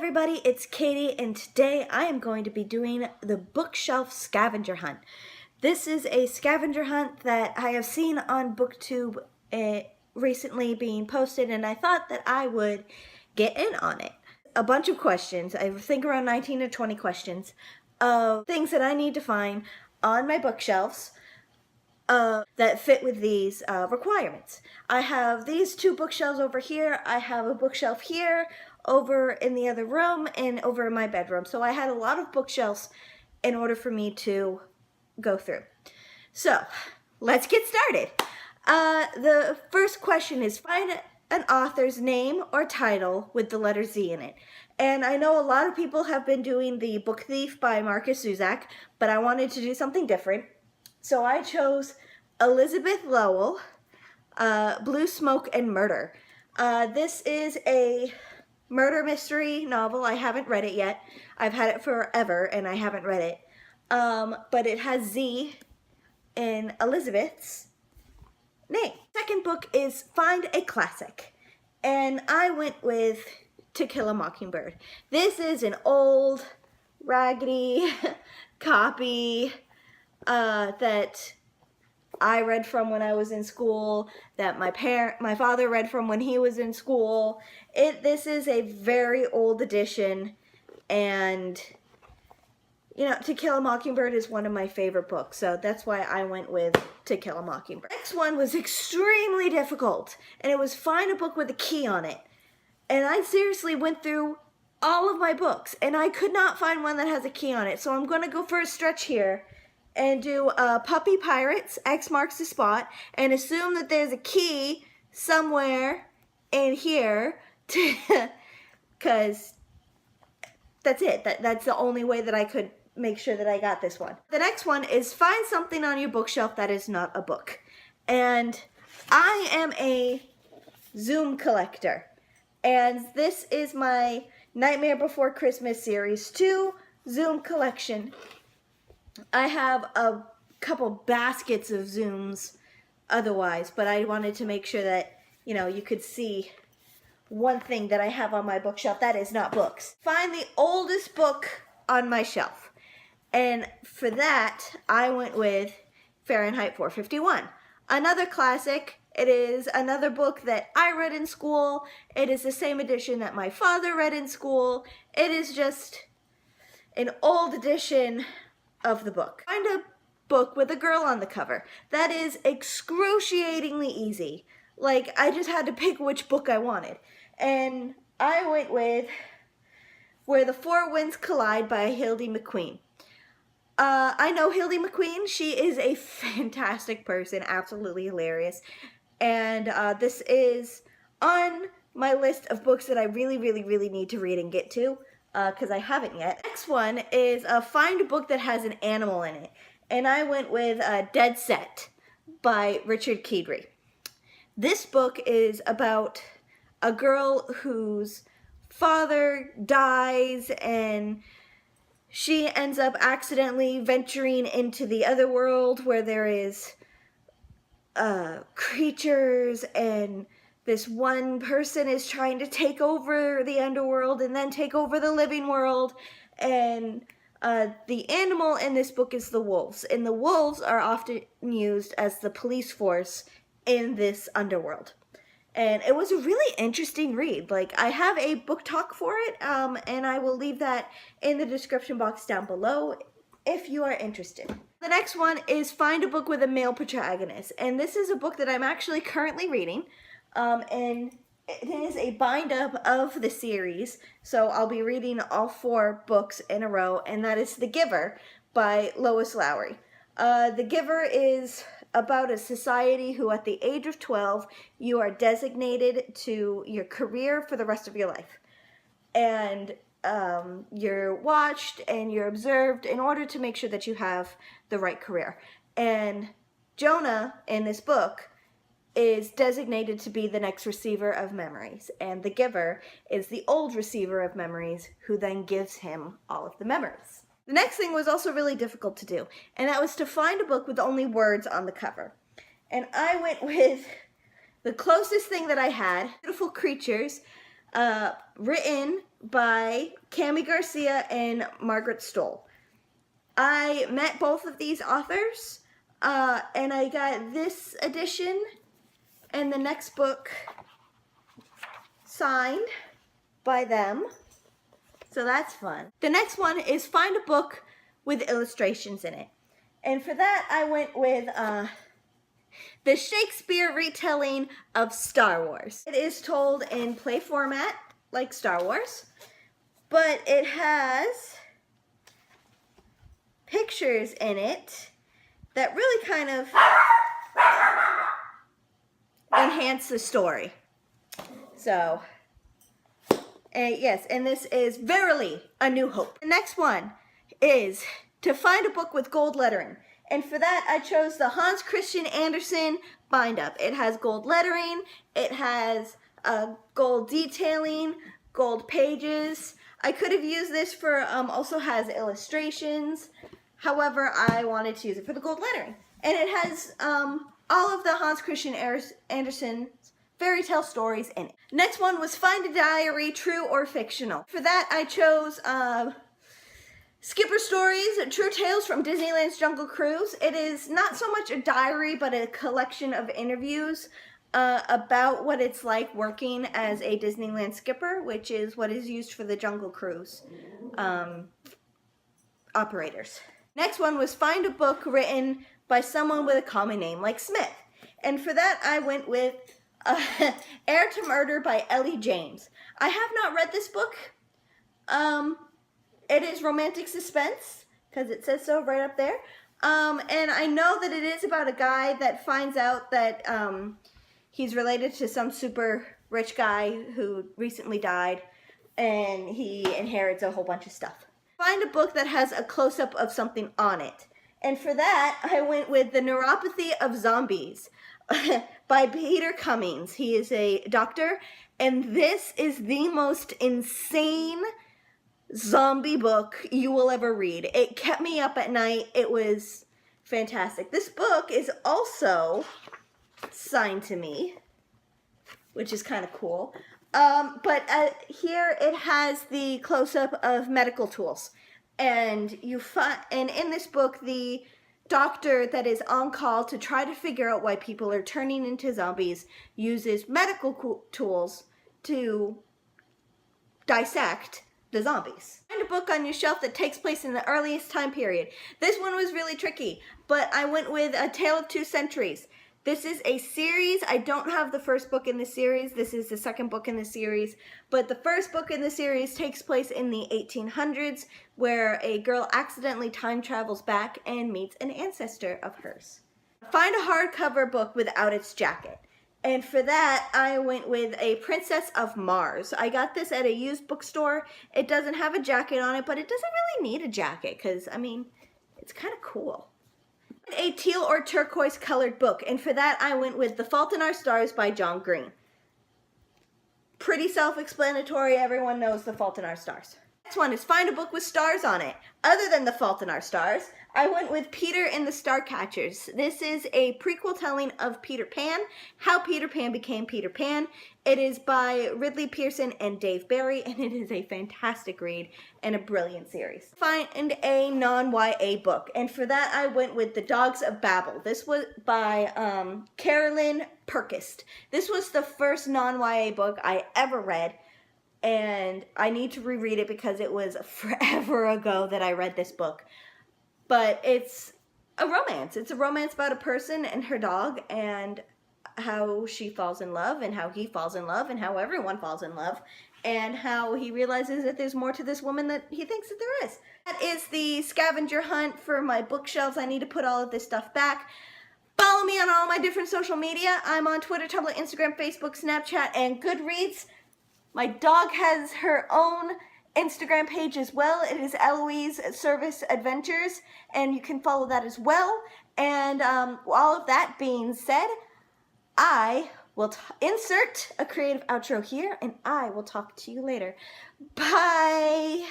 everybody, it's Katie, and today I am going to be doing the bookshelf scavenger hunt. This is a scavenger hunt that I have seen on BookTube recently being posted, and I thought that I would get in on it. A bunch of questions, I think around 19 to 20 questions, of things that I need to find on my bookshelves that fit with these requirements. I have these two bookshelves over here. I have a bookshelf here, over in the other room, and over in my bedroom. So I had a lot of bookshelves in order for me to go through. So let's get started. The first question is find an author's name or title with the letter Z in it. And I know a lot of people have been doing The Book Thief by Marcus Zusak, but I wanted to do something different. So I chose Elizabeth Lowell, Blue Smoke and Murder. This is a murder mystery novel. I haven't read it yet. I've had it forever and I haven't read it. But it has Z in Elizabeth's name. Second book is Find a Classic. And I went with To Kill a Mockingbird. This is an old, raggedy copy that I read from when I was in school, that my father read from when he was in school. This is a very old edition, and you know, To Kill a Mockingbird is one of my favorite books, so that's why I went with To Kill a Mockingbird. The next one was extremely difficult, and it was find a book with a key on it. And I seriously went through all of my books, and I could not find one that has a key on it, so I'm going to go for a stretch here and do Puppy Pirates, X marks the spot, and assume that there's a key somewhere in here, because that's it. That's the only way that I could make sure that I got this one. The next one is find something on your bookshelf that is not a book. And I am a Zoom collector, and this is my Nightmare Before Christmas Series 2 Zoom collection. I have a couple baskets of Zooms otherwise, but I wanted to make sure that, you know, you could see one thing that I have on my bookshelf that is not books. Find the oldest book on my shelf. And for that, I went with Fahrenheit 451. Another classic. It is another book that I read in school. It is the same edition that my father read in school. It is just an old edition of the book. Find a book with a girl on the cover. That is excruciatingly easy. Like, I just had to pick which book I wanted. And I went with Where the Four Winds Collide by Hildy McQueen. I know Hildy McQueen. She is a fantastic person, absolutely hilarious. And this is on my list of books that I really need to read and get to, because I haven't yet. Next one is find a book that has an animal in it. And I went with Dead Set by Richard Keedry. This book is about a girl whose father dies, and she ends up accidentally venturing into the other world where there is creatures, and this one person is trying to take over the underworld and then take over the living world. And the animal in this book is the wolves. And the wolves are often used as the police force in this underworld. And it was a really interesting read. Like, I have a book talk for it, and I will leave that in the description box down below if you are interested. The next one is find a book with a male protagonist. And this is a book that I'm actually currently reading. And it is a bind-up of the series. So I'll be reading all 4 books in a row. And that is The Giver by Lois Lowry. The Giver is about a society who at the age of 12, you are designated to your career for the rest of your life. And you're watched and you're observed in order to make sure that you have the right career. And Jonah in this book is designated to be the next receiver of memories. And the giver is the old receiver of memories who then gives him all of the memories. The next thing was also really difficult to do, and that was to find a book with only words on the cover. And I went with the closest thing that I had, Beautiful Creatures, written by Cami Garcia and Margaret Stoll. I met both of these authors, and I got this edition and the next book signed by them, so that's fun. The next one is find a book with illustrations in it, and for that I went with the Shakespeare retelling of Star Wars. It is told in play format like Star Wars, but it has pictures in it that really kind of enhance the story. So, yes, and this is Verily A New Hope. The next one is to find a book with gold lettering. And for that, I chose the Hans Christian Andersen bind-up. It has gold lettering, it has gold detailing, gold pages. I could have used this for, also has illustrations. However, I wanted to use it for the gold lettering. And it has all of the Hans Christian Andersen's fairy tale stories in it. Next one was find a diary, true or fictional. For that, I chose Skipper Stories, True Tales from Disneyland's Jungle Cruise. It is not so much a diary, but a collection of interviews about what it's like working as a Disneyland skipper, which is what is used for the Jungle Cruise operators. Next one was find a book written by someone with a common name, like Smith. And for that, I went with Heir to Murder by Ellie James. I have not read this book. It is romantic suspense, because it says so right up there. And I know that it is about a guy that finds out that he's related to some super rich guy who recently died, and he inherits a whole bunch of stuff. Find a book that has a close-up of something on it. And for that, I went with The Neuropathy of Zombies by Peter Cummings. He is a doctor, and this is the most insane zombie book you will ever read. It kept me up at night. It was fantastic. This book is also signed to me, which is kind of cool. But here it has the close-up of medical tools, and in this book, the doctor that is on call to try to figure out why people are turning into zombies uses medical tools to dissect the zombies. Find a book on your shelf that takes place in the earliest time period. This one was really tricky, but I went with A Tale of Two Centuries. This is a series. I don't have the first book in the series. This is the second book in the series. But the first book in the series takes place in the 1800s, where a girl accidentally time travels back and meets an ancestor of hers. Find a hardcover book without its jacket. And for that, I went with A Princess of Mars. I got this at a used bookstore. It doesn't have a jacket on it, but it doesn't really need a jacket because, I mean, it's kind of cool. A teal or turquoise colored book, and for that I went with The Fault in Our Stars by John Green. Pretty self-explanatory. Everyone knows The Fault in Our Stars. Next one is find a book with stars on it. Other than The Fault in Our Stars, I went with Peter and the Starcatchers. This is a prequel telling of Peter Pan, how Peter Pan became Peter Pan. It is by Ridley Pearson and Dave Barry, and it is a fantastic read and a brilliant series. Find a non-YA book, and for that I went with The Dogs of Babel. This was by Carolyn Perkist. This was the first non-YA book I ever read, and I need to reread it because it was forever ago that I read this book. But it's a romance. It's a romance about a person and her dog, and how she falls in love, and how he falls in love, and how everyone falls in love, and how he realizes that there's more to this woman that he thinks that there is. That is the scavenger hunt for my bookshelves. I need to put all of this stuff back. Follow me on all my different social media. I'm on Twitter, Tumblr, Instagram, Facebook, Snapchat, and Goodreads. My dog has her own Instagram page as well. It is Eloise Service Adventures, and you can follow that as well. And all of that being said, I will insert a creative outro here, and I will talk to you later. Bye!